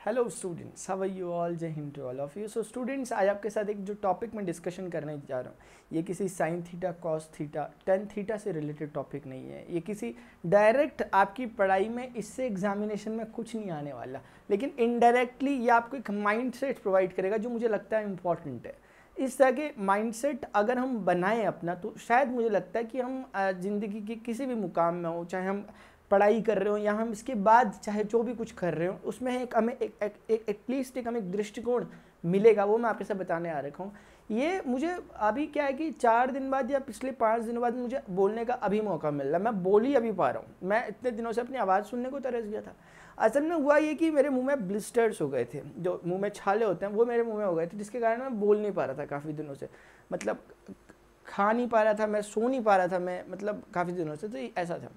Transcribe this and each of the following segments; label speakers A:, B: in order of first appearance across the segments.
A: Hello students, how are you all? Jai Hind to all of you. So students, आज आपके साथ एक जो टॉपिक में डिस्कशन करने जा रहा हूँ, ये किसी sine theta, cos theta, tan theta से रिलेटेड टॉपिक नहीं है। ये किसी डायरेक्ट आपकी पढ़ाई में, इससे एग्जामिनेशन में कुछ नहीं आने वाला, लेकिन इनडायरेक्टली ये आपको एक माइंड सेट प्रोवाइड करेगा जो मुझे लगता है इम्पॉर्टेंट है। इस तरह के माइंडसेट अगर हम बनाएं अपना, तो शायद मुझे लगता है कि हम ज़िंदगी के किसी भी मुकाम में हो, चाहे हम पढ़ाई कर रहे हो या हम इसके बाद चाहे जो भी कुछ कर रहे हो, उसमें एक हमें एटलीस्ट एक हमें दृष्टिकोण मिलेगा। वो मैं आपके साथ बताने आ रखा हूँ। ये मुझे अभी क्या है कि 4 दिन बाद या पिछले 5 दिनों बाद मुझे बोलने का अभी मौका मिल रहा है। मैं बोल ही अभी पा रहा हूँ। मैं इतने दिनों से अपनी आवाज़ सुनने को तरस गया था। असल में हुआ ये कि मेरे मुंह में ब्लिस्टर्स हो गए थे, जो मुंह में छाले होते हैं वो मेरे मुंह में हो गए थे, जिसके कारण मैं बोल नहीं पा रहा था काफ़ी दिनों से। मतलब खा नहीं पा रहा था मैं, सो नहीं पा रहा था मैं, मतलब काफ़ी दिनों से। तो ऐसा था।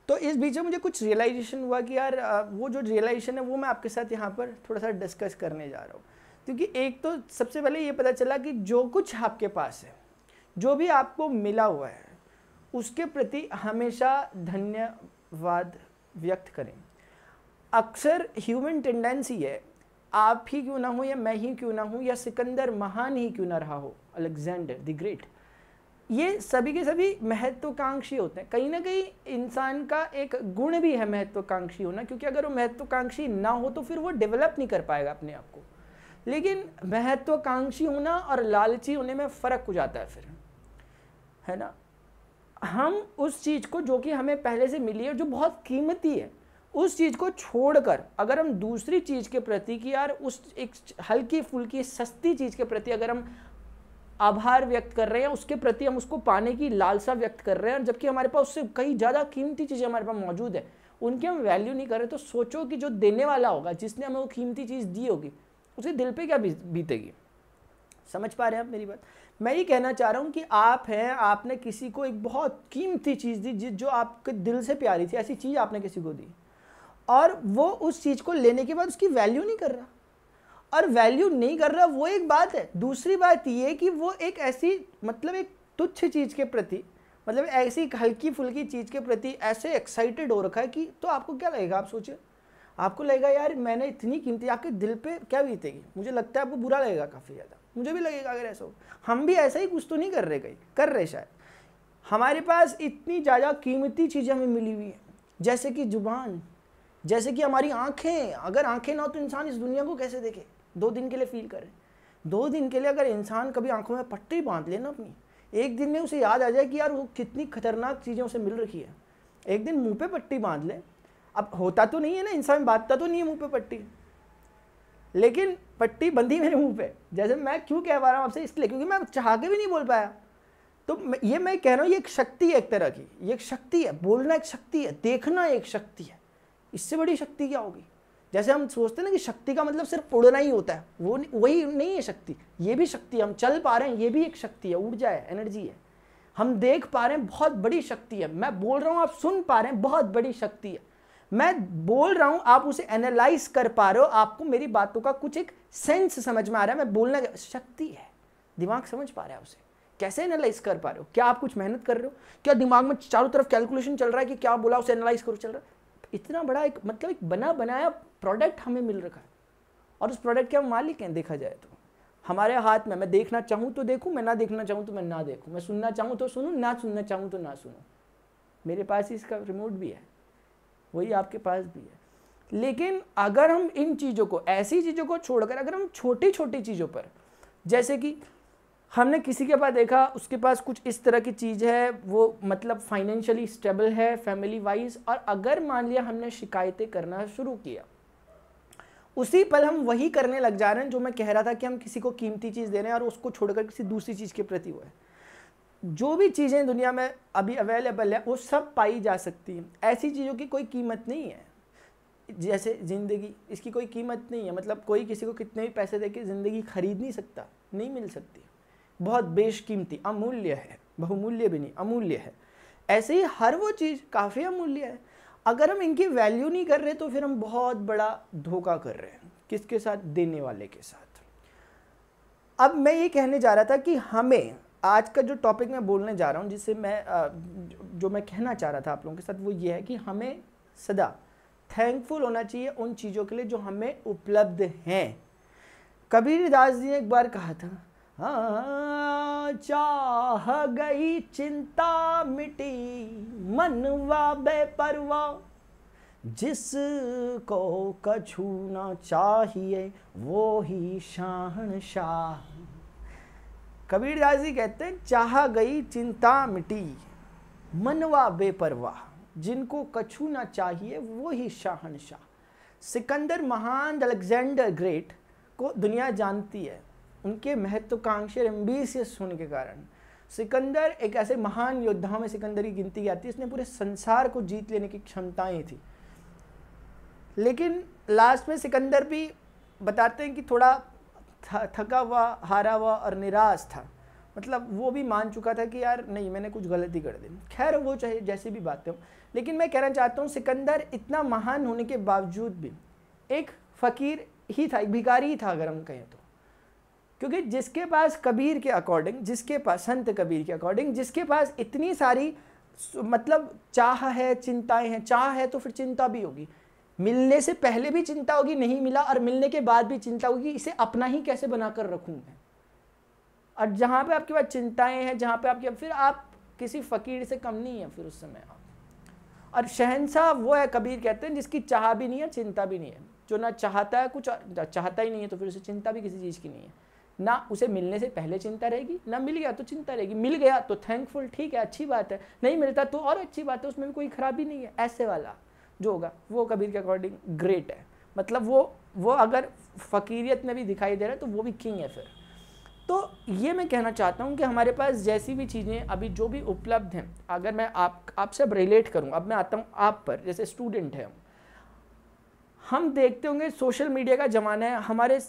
A: तो इस बीच में मुझे कुछ रियलाइजेशन हुआ कि यार वो जो रियलाइजेशन है वो मैं आपके साथ यहाँ पर थोड़ा सा डिस्कस करने जा रहा हूँ। क्योंकि एक तो सबसे पहले ये पता चला कि जो कुछ आपके पास है, जो भी आपको मिला हुआ है, उसके प्रति हमेशा धन्यवाद व्यक्त करें। अक्सर ह्यूमन टेंडेंसी है, आप ही क्यों ना हो या मैं ही क्यों ना हूँ या सिकंदर महान ही क्यों ना रहा हो, अलेक्जेंडर द ग्रेट, ये सभी के सभी महत्वाकांक्षी होते हैं। कहीं ना कहीं इंसान का एक गुण भी है महत्वाकांक्षी होना, क्योंकि अगर वो महत्वाकांक्षी ना हो तो फिर वो डेवलप नहीं कर पाएगा अपने आप को। लेकिन महत्वाकांक्षी होना और लालची होने में फ़र्क हो जाता है फिर, है ना। हम उस चीज़ को जो कि हमें पहले से मिली है, जो बहुत कीमती है, उस चीज़ को छोड़कर अगर हम दूसरी चीज़ के प्रति कि यार उस एक हल्की फुल्की सस्ती चीज़ के प्रति अगर हम आभार व्यक्त कर रहे हैं, उसके प्रति हम उसको पाने की लालसा व्यक्त कर रहे हैं, जबकि हमारे पास उससे कई ज़्यादा कीमती चीज़ें हमारे पास मौजूद है, उनकी हम वैल्यू नहीं कर रहे, तो सोचो कि जो देने वाला होगा, जिसने हमें वो कीमती चीज़ दी होगी, उसके दिल पे क्या बीतेगी। समझ पा रहे हैं आप मेरी बात? मैं ये कहना चाह रहा हूँ कि आप हैं, आपने किसी को एक बहुत कीमती चीज़ दी जो आपके दिल से प्यारी थी, ऐसी चीज़ आपने किसी को दी, और वो उस चीज़ को लेने के बाद उसकी वैल्यू नहीं कर रहा। और वैल्यू नहीं कर रहा वो एक बात है। दूसरी बात ये कि वो एक ऐसी, मतलब एक तुच्छ चीज़ के प्रति, मतलब ऐसी हल्की फुल्की चीज़ के प्रति ऐसे एक्साइटेड हो रखा है कि, तो आपको क्या लगेगा? आप सोचिए, आपको लगेगा यार मैंने इतनी कीमती, आपके दिल पे क्या बीतेगी? मुझे लगता है आपको बुरा लगेगा काफ़ी ज़्यादा, मुझे भी लगेगा अगर ऐसा हो। हम भी ऐसा ही कुछ तो नहीं कर रहे, कहीं कर रहे शायद। हमारे पास इतनी ज़्यादा कीमती चीज़ें हमें मिली हुई हैं, जैसे कि जुबान, जैसे कि हमारी आँखें। अगर आँखें ना हो तो इंसान इस दुनिया को कैसे देखे? 2 दिन के लिए फील करें। 2 दिन के लिए अगर इंसान कभी आंखों में पट्टी बांध ले ना अपनी, एक दिन में उसे याद आ जाए कि यार वो कितनी खतरनाक चीज़ें उसे मिल रखी है। एक दिन मुंह पे पट्टी बांध ले। अब होता तो नहीं है ना, इंसान बांधता तो नहीं है मुंह पे पट्टी, लेकिन पट्टी बंधी मेरे मुंह पे। जैसे मैं क्यों कह पा रहा हूँ आपसे, इसलिए क्योंकि मैं चाह के भी नहीं बोल पाया। तो ये मैं कह रहा हूँ, ये एक शक्ति है, एक तरह की ये एक शक्ति है। बोलना एक शक्ति है, देखना एक शक्ति है। इससे बड़ी शक्ति क्या होगी? जैसे हम सोचते हैं ना कि शक्ति का मतलब सिर्फ उड़ना ही होता है, वो वही नहीं है शक्ति। ये भी शक्ति है। हम चल पा रहे हैं, ये भी एक शक्ति है, ऊर्जा है, एनर्जी है। हम देख पा रहे हैं, बहुत बड़ी शक्ति है। मैं बोल रहा हूँ, आप सुन पा रहे हैं, बहुत बड़ी शक्ति है। मैं बोल रहा हूँ, आप उसे एनालाइज कर पा रहे हो, आपको मेरी बातों का कुछ एक सेंस समझ में आ रहा है। मैं बोलना शक्ति है, दिमाग समझ पा रहा है उसे। कैसे एनालाइज कर पा रहे हो? क्या आप कुछ मेहनत कर रहे हो? क्या दिमाग में चारों तरफ कैलकुलेशन चल रहा है कि क्या बोला उसे एनालाइज करो चल रहा है? इतना बड़ा एक, मतलब एक बना बनाया प्रोडक्ट हमें मिल रखा है, और उस प्रोडक्ट के हम मालिक हैं। देखा जाए तो हमारे हाथ में, मैं देखना चाहूँ तो देखूँ, मैं ना देखना चाहूँ तो मैं ना देखूँ, मैं सुनना चाहूँ तो सुनूँ, ना सुनना चाहूँ तो ना सुनूँ। मेरे पास ही इसका रिमोट भी है, वही आपके पास भी है। लेकिन अगर हम इन चीज़ों को, ऐसी चीज़ों को छोड़कर अगर हम छोटी छोटी चीज़ों पर, जैसे कि हमने किसी के पास देखा, उसके पास कुछ इस तरह की चीज़ है, वो मतलब फाइनेंशियली स्टेबल है, फैमिली वाइज, और अगर मान लिया हमने शिकायतें करना शुरू किया, उसी पल हम वही करने लग जा रहे हैं जो मैं कह रहा था कि हम किसी को कीमती चीज़ दे रहे हैं और उसको छोड़कर किसी दूसरी चीज़ के प्रति हुआ है। जो भी चीज़ें दुनिया में अभी अवेलेबल है वो सब पाई जा सकती हैं। ऐसी चीज़ों की कोई कीमत नहीं है। जैसे ज़िंदगी, इसकी कोई कीमत नहीं है। मतलब कोई किसी को कितने भी पैसे दे के ज़िंदगी खरीद नहीं सकता, नहीं मिल सकती। बहुत बेशकीमती, अमूल्य है, बहुमूल्य भी नहीं, अमूल्य है। ऐसे ही हर वो चीज़ काफ़ी अमूल्य है। अगर हम इनकी वैल्यू नहीं कर रहे तो फिर हम बहुत बड़ा धोखा कर रहे हैं। किसके साथ? देने वाले के साथ। अब मैं ये कहने जा रहा था कि हमें आज का जो टॉपिक मैं बोलने जा रहा हूँ, जिससे मैं जो मैं कहना चाह रहा था आप लोगों के साथ, वो ये है कि हमें सदा थैंकफुल होना चाहिए उन चीज़ों के लिए जो हमें उपलब्ध हैं। कबीरदास जी ने एक बार कहा था, हाँ चाह गई चिंता मिटी मनवा बेपरवाह, जिसको कछु न चाहिए वो ही शहंशाह। कबीरदास जी कहते हैं चाह गई चिंता मिटी मनवा बेपरवाह, जिनको कछु न चाहिए वो ही शहंशाह। सिकंदर महान, अलेक्जेंडर ग्रेट को दुनिया जानती है, उनके महत्वाकांक्षी एम्बिशियस होने के कारण। सिकंदर एक ऐसे महान योद्धाओं में सिकंदर की गिनती आती है, इसने पूरे संसार को जीत लेने की क्षमताएं थी। लेकिन लास्ट में सिकंदर भी बताते हैं कि थोड़ा थका हुआ, हारा हुआ और निराश था। मतलब वो भी मान चुका था कि यार नहीं, मैंने कुछ गलती कर दी। खैर वो चाहे जैसी भी बातें हो, लेकिन मैं कहना चाहता हूँ सिकंदर इतना महान होने के बावजूद भी एक फ़कीर ही था, एक भिखारी ही था अगर हम कहें तो। क्योंकि जिसके पास कबीर के अकॉर्डिंग, जिसके पास संत कबीर के अकॉर्डिंग, जिसके पास इतनी सारी मतलब चाह है, चिंताएं हैं, चाह है तो फिर चिंता भी होगी, मिलने से पहले भी चिंता होगी नहीं मिला, और मिलने के बाद भी चिंता होगी इसे अपना ही कैसे बनाकर रखूं मैं। और जहाँ पे आपके पास चिंताएं हैं, जहाँ पे आपके, फिर आप किसी फ़कीर से कम नहीं है फिर उस समय आप। और शहंशाह वो है, कबीर कहते हैं, जिसकी चाह भी नहीं है, चिंता भी नहीं है, जो ना चाहता है, कुछ चाहता ही नहीं है, तो फिर उसे चिंता भी किसी चीज़ की नहीं है। ना उसे मिलने से पहले चिंता रहेगी, ना मिल गया तो चिंता रहेगी, मिल गया तो थैंकफुल, ठीक है, अच्छी बात है, नहीं मिलता तो और अच्छी बात है, उसमें भी कोई खराबी नहीं है। ऐसे वाला जो होगा वो कबीर के अकॉर्डिंग ग्रेट है। मतलब वो अगर फ़कीरियत में भी दिखाई दे रहा है तो वो भी किंग है फिर। तो ये मैं कहना चाहता हूँ कि हमारे पास जैसी भी चीज़ें अभी जो भी उपलब्ध हैं, अगर मैं आपसे अब रिलेट करूँ, अब मैं आता हूँ आप पर, जैसे स्टूडेंट है, हम देखते होंगे सोशल मीडिया का ज़माना है,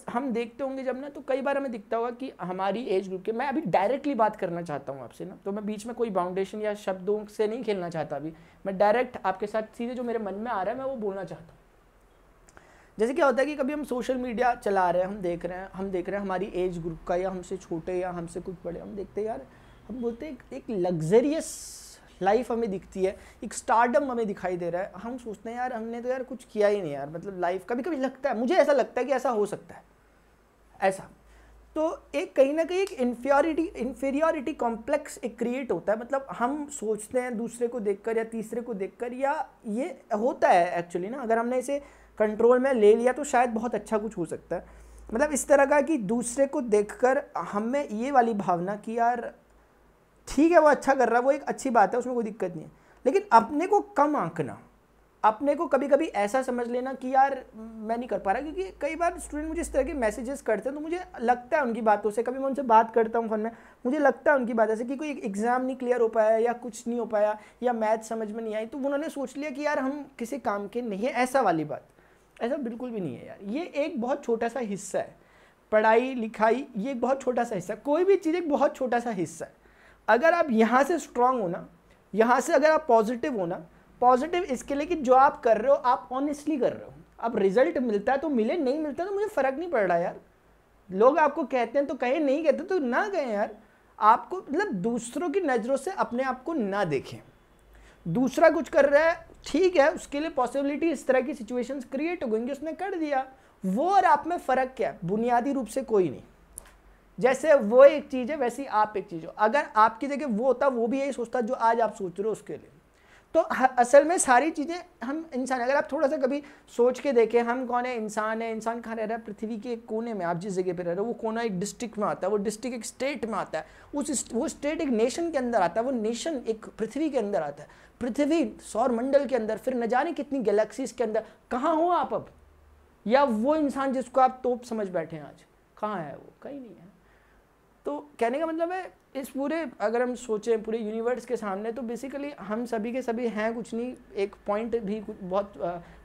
A: हम देखते होंगे जब ना, तो कई बार हमें दिखता होगा कि हमारी एज ग्रुप के, मैं अभी डायरेक्टली बात करना चाहता हूँ आपसे ना, तो मैं बीच में कोई बाउंडेशन या शब्दों से नहीं खेलना चाहता, अभी मैं डायरेक्ट आपके साथ सीधे जो मेरे मन में आ रहा है मैं वो बोलना चाहता हूँ। जैसे क्या होता है कि कभी हम सोशल मीडिया चला रहे हैं, हम देख रहे हैं हमारी एज ग्रुप का या हमसे छोटे या हमसे कुछ बड़े, हम देखते हैं यार, हम बोलते हैं एक लग्जरियस लाइफ हमें दिखती है, एक स्टारडम हमें दिखाई दे रहा है, हम सोचते हैं यार हमने तो यार कुछ किया ही नहीं यार, मतलब लाइफ, कभी कभी लगता है, मुझे ऐसा लगता है कि ऐसा हो सकता है ऐसा। तो एक कहीं ना कहीं एक इन्फीरियरिटी कॉम्प्लेक्स एक क्रिएट होता है। मतलब हम सोचते हैं दूसरे को देखकर या तीसरे को देखकर, या ये होता है एक्चुअली ना, अगर हमने इसे कंट्रोल में ले लिया तो शायद बहुत अच्छा कुछ हो सकता है। मतलब इस तरह का कि दूसरे को देखकर हमें ये वाली भावना कि यार ठीक है वो अच्छा कर रहा है, वो एक अच्छी बात है, उसमें कोई दिक्कत नहीं है, लेकिन अपने को कम आंकना, अपने को कभी कभी ऐसा समझ लेना कि यार मैं नहीं कर पा रहा। क्योंकि कई बार स्टूडेंट मुझे इस तरह के मैसेजेस करते हैं तो मुझे लगता है उनकी बातों से, कभी मैं उनसे बात करता हूँ फ़ोन में, मुझे लगता है उनकी बातों से कि कोई एग्ज़ाम नहीं क्लियर हो पाया या कुछ नहीं हो पाया या मैथ समझ में नहीं आई, तो उन्होंने सोच लिया कि यार हम किसी काम के नहीं है, ऐसा वाली बात। ऐसा बिल्कुल भी नहीं है यार, ये एक बहुत छोटा सा हिस्सा है, पढ़ाई लिखाई ये एक बहुत छोटा सा हिस्सा, कोई भी चीज़ एक बहुत छोटा सा हिस्सा है। अगर आप यहाँ से स्ट्रांग हो ना, यहाँ से अगर आप पॉजिटिव हो ना, पॉजिटिव इसके लिए कि जो आप कर रहे हो आप ऑनेस्टली कर रहे हो, अब रिजल्ट मिलता है तो मिले, नहीं मिलता तो मुझे फ़र्क नहीं पड़ रहा यार। लोग आपको कहते हैं तो कहें, नहीं कहते तो ना कहें यार। आपको मतलब दूसरों की नज़रों से अपने आप को ना देखें। दूसरा कुछ कर रहा है ठीक है, उसके लिए पॉसिबिलिटी इस तरह की सिचुएशंस क्रिएट हो गएंगी, उसने कर दिया, वो और आप में फ़र्क क्या है? बुनियादी रूप से कोई नहीं। जैसे वो एक चीज़ है वैसी आप एक चीज़ हो। अगर आपकी जगह वो होता, वो भी यही सोचता जो आज आप सोच रहे हो उसके लिए। तो असल में सारी चीज़ें हम इंसान, अगर आप थोड़ा सा कभी सोच के देखें हम कौन है, इंसान है। इंसान कहाँ रह रहा है? पृथ्वी के एक कोने में। आप जिस जगह पे रह रहे हो वो कोना एक डिस्ट्रिक्ट में आता है, वो डिस्ट्रिक्ट एक स्टेट में आता है, वो स्टेट एक नेशन के अंदर आता है, वो नेशन एक पृथ्वी के अंदर आता है, पृथ्वी सौर मंडल के अंदर, फिर न जाने कितनी गैलेक्सीज के अंदर। कहाँ हो आप अब? या वो इंसान जिसको आप तोप समझ बैठे हैं आज, कहाँ है वो? कहीं नहीं है। तो कहने का मतलब है इस पूरे, अगर हम सोचें पूरे यूनिवर्स के सामने, तो बेसिकली हम सभी के सभी हैं कुछ नहीं। एक पॉइंट भी बहुत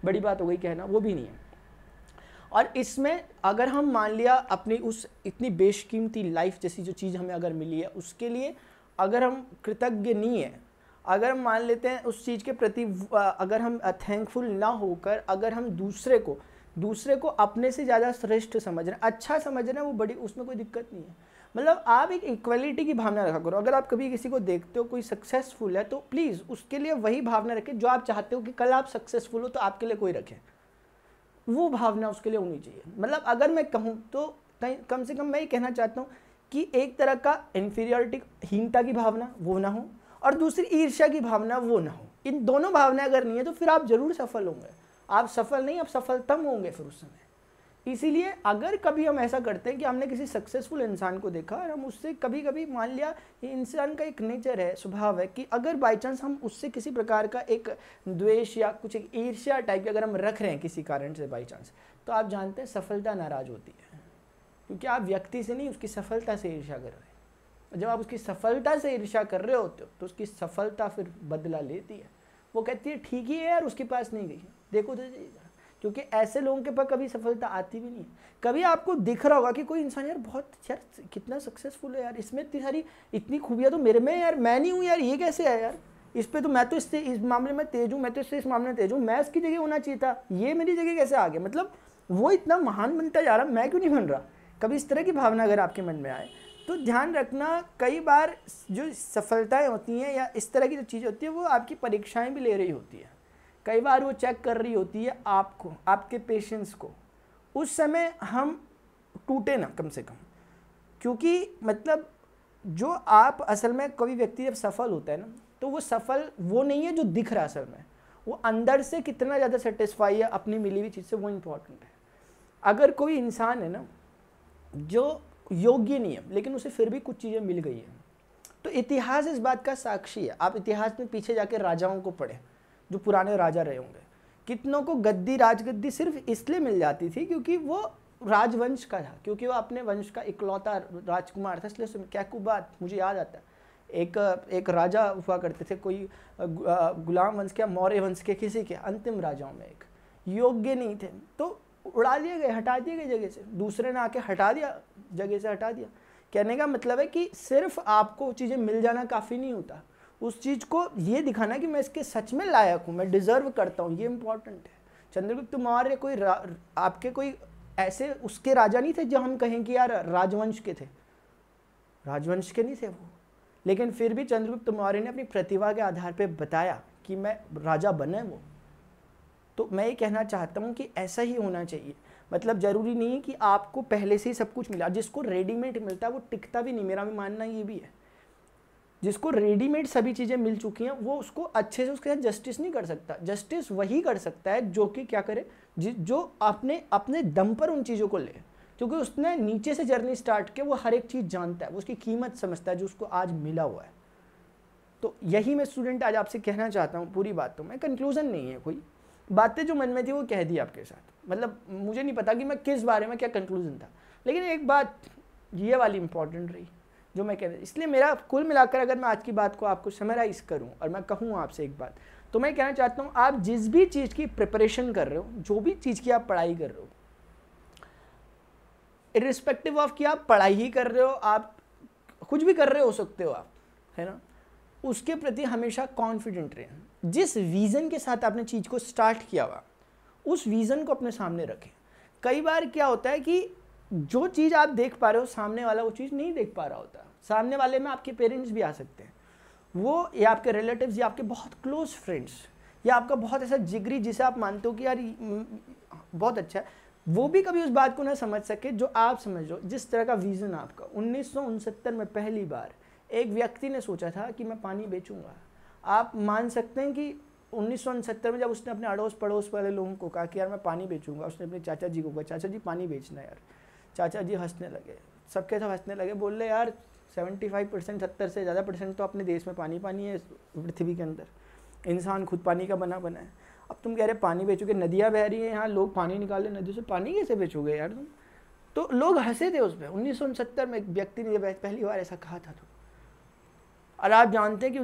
A: बड़ी बात हो गई कहना, वो भी नहीं है। और इसमें अगर हम मान लिया अपनी उस इतनी बेशकीमती लाइफ जैसी जो चीज़ हमें अगर मिली है, उसके लिए अगर हम कृतज्ञ नहीं है, अगर हम मान लेते हैं उस चीज़ के प्रति, अगर हम थैंकफुल ना होकर अगर हम दूसरे को अपने से ज़्यादा श्रेष्ठ समझ रहे हैं, अच्छा समझ रहे हैं, वो बड़ी, उसमें कोई दिक्कत नहीं है। मतलब आप एक इक्वलिटी की भावना रखा करो। अगर आप कभी किसी को देखते हो कोई सक्सेसफुल है तो प्लीज़ उसके लिए वही भावना रखें जो आप चाहते हो कि कल आप सक्सेसफुल हो तो आपके लिए कोई रखे, वो भावना उसके लिए होनी चाहिए। मतलब अगर मैं कहूँ तो कम से कम मैं ये कहना चाहता हूँ कि एक तरह का इन्फीरियरिटी, हीनता की भावना वो ना हो, और दूसरी ईर्ष्या की भावना वो ना हो। इन दोनों भावना अगर नहीं है तो फिर आप जरूर सफल होंगे। आप सफल नहीं, आप सफलतम होंगे फिर उस समय। इसीलिए अगर कभी हम ऐसा करते हैं कि हमने किसी सक्सेसफुल इंसान को देखा और हम उससे कभी कभी मान लिया, ये इंसान का एक नेचर है, स्वभाव है कि अगर बाई चांस हम उससे किसी प्रकार का एक द्वेष या कुछ एक ईर्ष्या टाइप की अगर हम रख रहे हैं किसी कारण से बाई चांस, तो आप जानते हैं सफलता नाराज होती है, क्योंकि आप व्यक्ति से नहीं उसकी सफलता से ईर्ष्या कर रहे हैं। जब आप उसकी सफलता से ईर्ष्या कर रहे होते हो तो उसकी सफलता फिर बदला लेती है। वो कहती है ठीक ही है यार, उसके पास नहीं गई, देखो तो क्योंकि ऐसे लोगों के पास कभी सफलता आती भी नहीं है। कभी आपको दिख रहा होगा कि कोई इंसान यार बहुत यार कितना सक्सेसफुल है यार, इसमें इतनी सारी इतनी खूबियाँ तो मेरे में यार, मैं नहीं हूँ यार, ये कैसे है यार, इस पे तो मैं तो इससे इस मामले में तेज हूँ, मैं तो इससे इस मामले में तेज हूँ, मैं इसकी जगह होना चाहिए था, ये मेरी जगह कैसे आ गया, मतलब वो इतना महान बनता जा रहा, मैं क्यों नहीं बन रहा। कभी इस तरह की भावना अगर आपके मन में आए तो ध्यान रखना, कई बार जो सफलताएँ होती हैं या इस तरह की जो चीज़ होती है वो आपकी परीक्षाएँ भी ले रही होती है। कई बार वो चेक कर रही होती है आपको, आपके पेशेंस को। उस समय हम टूटे ना कम से कम, क्योंकि मतलब जो आप असल में कोई व्यक्ति जब सफल होता है ना तो वो सफल वो नहीं है जो दिख रहा है, असल में वो अंदर से कितना ज़्यादा सेटिस्फाई है अपनी मिली हुई चीज़ से, वो इम्पोर्टेंट है। अगर कोई इंसान है ना जो योग्य नहीं है लेकिन उसे फिर भी कुछ चीज़ें मिल गई है, तो इतिहास इस बात का साक्षी है। आप इतिहास में पीछे जाके राजाओं को पढ़ें, जो पुराने राजा रहे होंगे, कितनों को गद्दी, राजगद्दी सिर्फ इसलिए मिल जाती थी क्योंकि वो राजवंश का था, क्योंकि वो अपने वंश का इकलौता राजकुमार था। इसलिए क्या को बात मुझे याद आता है, एक राजा हुआ करते थे, कोई गुलाम वंश के, मौर्य वंश के, किसी के अंतिम राजाओं में एक योग्य नहीं थे तो उड़ा दिए गए, हटा दिए गए जगह से, दूसरे ने आके हटा दिया, जगह से हटा दिया। कहने का मतलब है कि सिर्फ आपको चीज़ें मिल जाना काफ़ी नहीं होता, उस चीज़ को ये दिखाना कि मैं इसके सच में लायक हूँ, मैं डिज़र्व करता हूँ, ये इंपॉर्टेंट है। चंद्रगुप्त मौर्य कोई आपके कोई ऐसे उसके राजा नहीं थे जो हम कहें कि यार राजवंश के थे, राजवंश के नहीं थे वो, लेकिन फिर भी चंद्रगुप्त मौर्य ने अपनी प्रतिभा के आधार पर बताया कि मैं राजा बने वो। तो मैं ये कहना चाहता हूँ कि ऐसा ही होना चाहिए। मतलब ज़रूरी नहीं है कि आपको पहले से ही सब कुछ मिला, जिसको रेडीमेड मिलता है वो टिकता भी नहीं, मेरा भी मानना ये भी है। जिसको रेडीमेड सभी चीज़ें मिल चुकी हैं वो उसको अच्छे से उसके साथ जस्टिस नहीं कर सकता। जस्टिस वही कर सकता है जो कि क्या करे, जो अपने दम पर उन चीज़ों को ले, क्योंकि उसने नीचे से जर्नी स्टार्ट की, वो हर एक चीज़ जानता है, वो उसकी कीमत समझता है जो उसको आज मिला हुआ है। तो यही मैं स्टूडेंट आज आपसे कहना चाहता हूँ। पूरी बात तो मैं कंक्लूजन नहीं है, कोई बातें जो मन में थी वो कह दी आपके साथ। मतलब मुझे नहीं पता कि मैं किस बारे में क्या कंक्लूजन था, लेकिन एक बात ये वाली इंपॉर्टेंट रही जो मैं कह रहा। इसलिए मेरा कुल मिलाकर अगर मैं आज की बात को आपको समराइज़ करूं और मैं कहूं आपसे एक बात, तो मैं कहना चाहता हूं आप जिस भी चीज़ की प्रिपरेशन कर रहे हो, जो भी चीज़ की आप पढ़ाई कर रहे हो, इर्रिस्पेक्टिव ऑफ कि आप पढ़ाई ही कर रहे हो, आप कुछ भी कर रहे हो सकते हो आप, है ना, उसके प्रति हमेशा कॉन्फिडेंट रहें। जिस विज़न के साथ आपने चीज़ को स्टार्ट किया हुआ, उस विज़न को अपने सामने रखें। कई बार क्या होता है कि जो चीज़ आप देख पा रहे हो सामने वाला वो चीज़ नहीं देख पा रहा होता। सामने वाले में आपके पेरेंट्स भी आ सकते हैं, वो या आपके रिलेटिव्स या आपके बहुत क्लोज फ्रेंड्स या आपका बहुत ऐसा जिगरी जिसे आप मानते हो कि यार बहुत अच्छा है, वो भी कभी उस बात को ना समझ सके जो आप समझो। जिस तरह का विज़न आपका 1969 में पहली बार एक व्यक्ति ने सोचा था कि मैं पानी बेचूंगा। आप मान सकते हैं कि 1969 में जब उसने अपने अड़ोस पड़ोस वाले लोगों को कहा कि यार मैं पानी बेचूंगा, उसने अपने चाचा जी को कहा चाचा जी पानी बेचना यार। चाचा जी हंसने लगे, सबके सब हंसने लगे, बोल रहे यार 75% 70 से ज़्यादा % तो अपने देश में पानी है, पृथ्वी के अंदर इंसान खुद पानी का बना है। अब तुम कह रहे पानी बेचोगे, नदियाँ बह रही हैं यहाँ, लोग पानी निकाल रहे, नदियों से पानी कैसे बेचोगे यार तुम। तो लोग हंसे थे उस पर। 1969 में एक व्यक्ति ने पहली बार ऐसा कहा था। तो और आप जानते हैं कि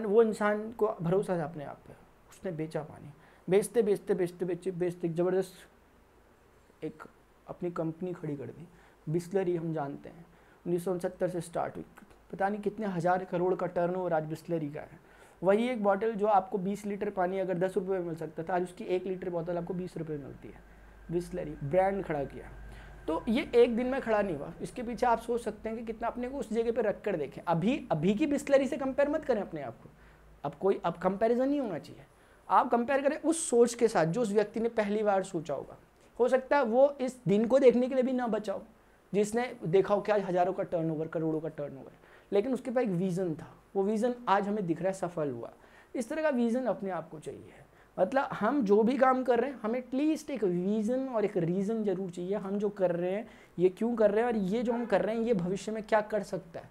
A: वो इंसान को भरोसा था अपने आप पे, उसने बेचा पानी। बेचते ज़बरदस्त एक अपनी कंपनी खड़ी कर दी, बिस्लरी। हम जानते हैं 1969 से स्टार्ट हुई, पता नहीं कितने हज़ार करोड़ का टर्नओवर आज बिस्लरी का है। वही एक बॉटल जो आपको 20 लीटर पानी अगर 10 रुपये में मिल सकता था, आज उसकी 1 लीटर बोतल आपको 20 रुपये में मिलती है। बिस्लरी ब्रांड खड़ा किया। तो ये एक दिन में खड़ा नहीं हुआ, इसके पीछे आप सोच सकते हैं कि कितना अपने को उस जगह पे रख कर देखें। अभी की बिस्लरी से कंपेयर मत करें अपने आप को, अब कंपैरिजन नहीं होना चाहिए। आप कंपेयर करें उस सोच के साथ जो उस व्यक्ति ने पहली बार सोचा होगा। हो सकता है वो इस दिन को देखने के लिए भी ना बचा हो, जिसने देखा हो क्या हज़ारों का टर्नओवर, करोड़ों का टर्नओवर, लेकिन उसके पास एक विज़न था, वो विज़न आज हमें दिख रहा है, सफल हुआ। इस तरह का विज़न अपने आप को चाहिए। मतलब हम जो भी काम कर रहे हैं हमें एटलीस्ट एक विज़न और एक रीज़न जरूर चाहिए, हम जो कर रहे हैं ये क्यों कर रहे हैं, और ये जो हम कर रहे हैं ये भविष्य में क्या कर सकता है।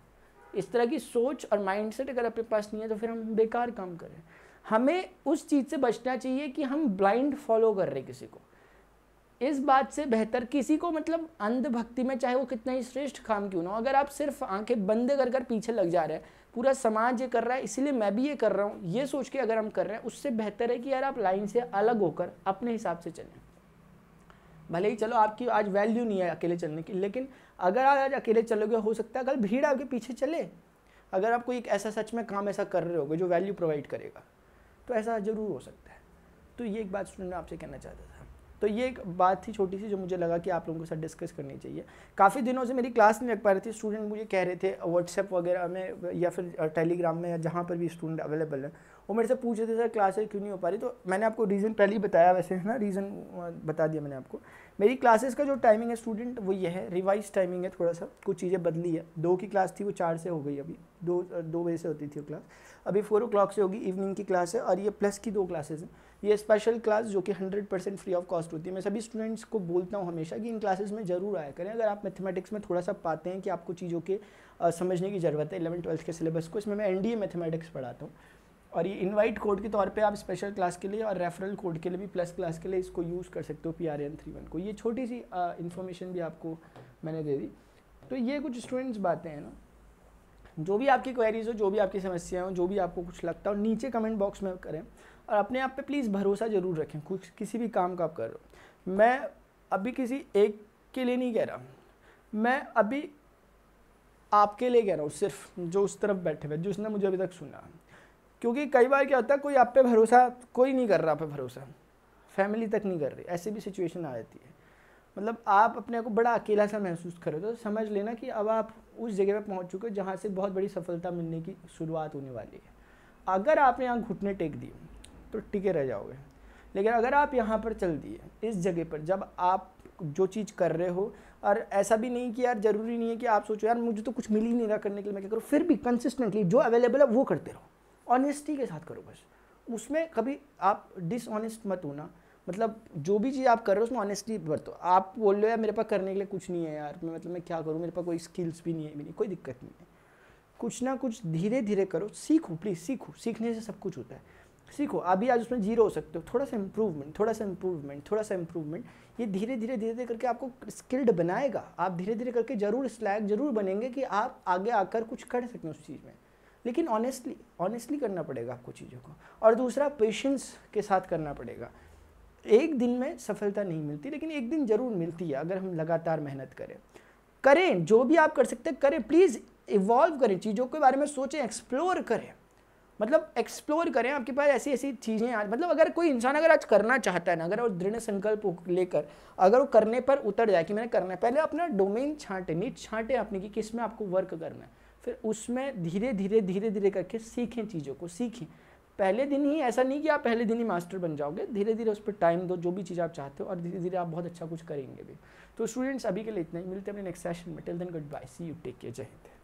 A: इस तरह की सोच और माइंडसेट अगर अपने पास नहीं है तो फिर हम बेकार काम करें। हमें उस चीज़ से बचना चाहिए कि हम ब्लाइंड फॉलो कर रहे किसी को। इस बात से बेहतर किसी को, मतलब अंधभक्ति में चाहे वो कितना ही श्रेष्ठ काम क्यों ना हो, अगर आप सिर्फ आंखें बंद कर कर पीछे लग जा रहे हैं, पूरा समाज ये कर रहा है इसलिए मैं भी ये कर रहा हूँ, ये सोच के अगर हम कर रहे हैं, उससे बेहतर है कि यार आप लाइन से अलग होकर अपने हिसाब से चलें। भले ही चलो आपकी आज वैल्यू नहीं है अकेले चलने की, लेकिन अगर आप आज अकेले चलोगे हो सकता है कल भीड़ आपके पीछे चले। अगर आप कोई एक ऐसा सच में काम ऐसा कर रहे होगे जो वैल्यू प्रोवाइड करेगा, तो ऐसा ज़रूर हो सकता है। तो ये एक बात स्टूडेंट मैं आपसे कहना चाहता था। तो ये एक बात थी छोटी सी जो मुझे लगा कि आप लोगों के साथ डिस्कस करनी चाहिए। काफ़ी दिनों से मेरी क्लास नहीं लग पा रही थी, स्टूडेंट मुझे कह रहे थे व्हाट्सएप वगैरह में या फिर टेलीग्राम में या जहाँ पर भी स्टूडेंट अवेलेबल है, वो मेरे से पूछ रहे थे सर क्लासेस क्यों नहीं हो पा रही। तो मैंने आपको रीज़न पहले ही बताया, वैसे है ना, रीज़न बता दिया मैंने आपको। मेरी क्लासेस का जो टाइमिंग है स्टूडेंट वो ये है, रिवाइज टाइमिंग है, थोड़ा सा कुछ चीज़ें बदली है। 2 की क्लास थी वो 4 से हो गई, अभी 2 बजे से होती थी वो क्लास, अभी 4 o'clock से होगी, इवनिंग की क्लास है। और ये प्लस की 2 क्लासेस हैं, ये स्पेशल क्लास जो कि 100% फ्री ऑफ कॉस्ट होती है। मैं सभी स्टूडेंट्स को बोलता हूँ हमेशा कि इन क्लासेस में ज़रूर आया करें। अगर आप मैथमेटिक्स में थोड़ा सा पाते हैं कि आपको चीज़ों के समझने की ज़रूरत है 11th-12th के सिलेबस को, इसमें मैं NDA मैथमेटिक्स पढ़ाता हूँ। और ये इनवाइट कोड के तौर पे आप स्पेशल क्लास के लिए और रेफरल कोड के लिए भी प्लस क्लास के लिए इसको यूज़ कर सकते हो, PRN31 को। ये छोटी सी इन्फॉर्मेशन भी आपको मैंने दे दी। तो ये कुछ स्टूडेंट्स बातें हैं ना, जो भी आपकी क्वेरीज हो, जो भी आपकी समस्याएं हो, जो भी आपको कुछ लगता हो, नीचे कमेंट बॉक्स में करें। और अपने आप पे प्लीज़ भरोसा ज़रूर रखें, कुछ किसी भी काम का आप कर रहे हो। मैं अभी किसी एक के लिए नहीं कह रहा, मैं अभी आपके लिए कह रहा हूँ, सिर्फ जो उस तरफ बैठे हुए, जो उसने मुझे अभी तक सुना। क्योंकि कई बार क्या होता है, कोई आप पे भरोसा, कोई नहीं कर रहा आप पे भरोसा, फैमिली तक नहीं कर रही, ऐसी भी सिचुएशन आ जाती है। मतलब आप अपने को बड़ा अकेला सा महसूस करो तो समझ लेना कि अब आप उस जगह पे पहुंच चुके हो जहाँ से बहुत बड़ी सफलता मिलने की शुरुआत होने वाली है। अगर आपने यहाँ घुटने टेक दिए तो टिके रह जाओगे, लेकिन अगर आप यहाँ पर चल दिए इस जगह पर, जब आप जो चीज़ कर रहे हो, और ऐसा भी नहीं कि यार ज़रूरी नहीं है कि आप सोचो यार मुझे तो कुछ मिल ही नहीं रहा करने के लिए, मैं क्या करूँ, फिर भी कंसिस्टेंटली जो अवेलेबल है वो करते रहो, ऑनेस्टी के साथ करो बस। उसमें कभी आप डिसऑनेस्ट मत होना, मतलब जो भी चीज़ आप कर रहे हो उसमें ऑनेस्टी बरतो। आप बोल रहे हो यार मेरे पास करने के लिए कुछ नहीं है यार, मैं क्या करूँ, मेरे पास कोई स्किल्स भी नहीं है, मेरी कोई दिक्कत नहीं है, कुछ ना कुछ धीरे धीरे करो, सीखो, प्लीज़ सीखो, सीखने से सब कुछ होता है। सीखो, अभी आज उसमें 0 हो सकते हो, थोड़ा सा इम्प्रूवमेंट, थोड़ा सा इम्प्रूवमेंट, थोड़ा सा इम्प्रूवमेंट, ये धीरे धीरे धीरे धीरे करके आपको स्किल्ड बनाएगा। आप धीरे धीरे करके जरूर इस लायक जरूर बनेंगे कि आप आगे आकर कुछ कर सकें उस चीज़ में, लेकिन ऑनेस्टली करना पड़ेगा आपको चीज़ों को। और दूसरा, पेशेंस के साथ करना पड़ेगा। एक दिन में सफलता नहीं मिलती, लेकिन एक दिन जरूर मिलती है अगर हम लगातार मेहनत करें। जो भी आप कर सकते हैं करें, प्लीज़ इवॉल्व करें, चीज़ों के बारे में सोचें, एक्सप्लोर करें, मतलब एक्सप्लोर करें। आपके पास ऐसी ऐसी चीज़ें आज, मतलब अगर कोई इंसान अगर आज करना चाहता है ना, अगर वो दृढ़ संकल्प लेकर अगर वो करने पर उतर जाए कि मैंने करना है, पहले अपना डोमेन छांटे, नीट छांटे अपने की किस में आपको वर्क करना है, फिर उसमें धीरे धीरे करके सीखें, चीज़ों को सीखें। पहले दिन ही, ऐसा नहीं कि आप पहले दिन ही मास्टर बन जाओगे, धीरे धीरे उस पर टाइम दो, जो भी चीज़ आप चाहते हो, और धीरे धीरे आप बहुत अच्छा कुछ करेंगे भी। तो स्टूडेंट्स अभी के लिए इतना ही, मिलते हैं अपने नेक्स्ट सेशन में। Till then good bye, see you, take care, जय हिंद।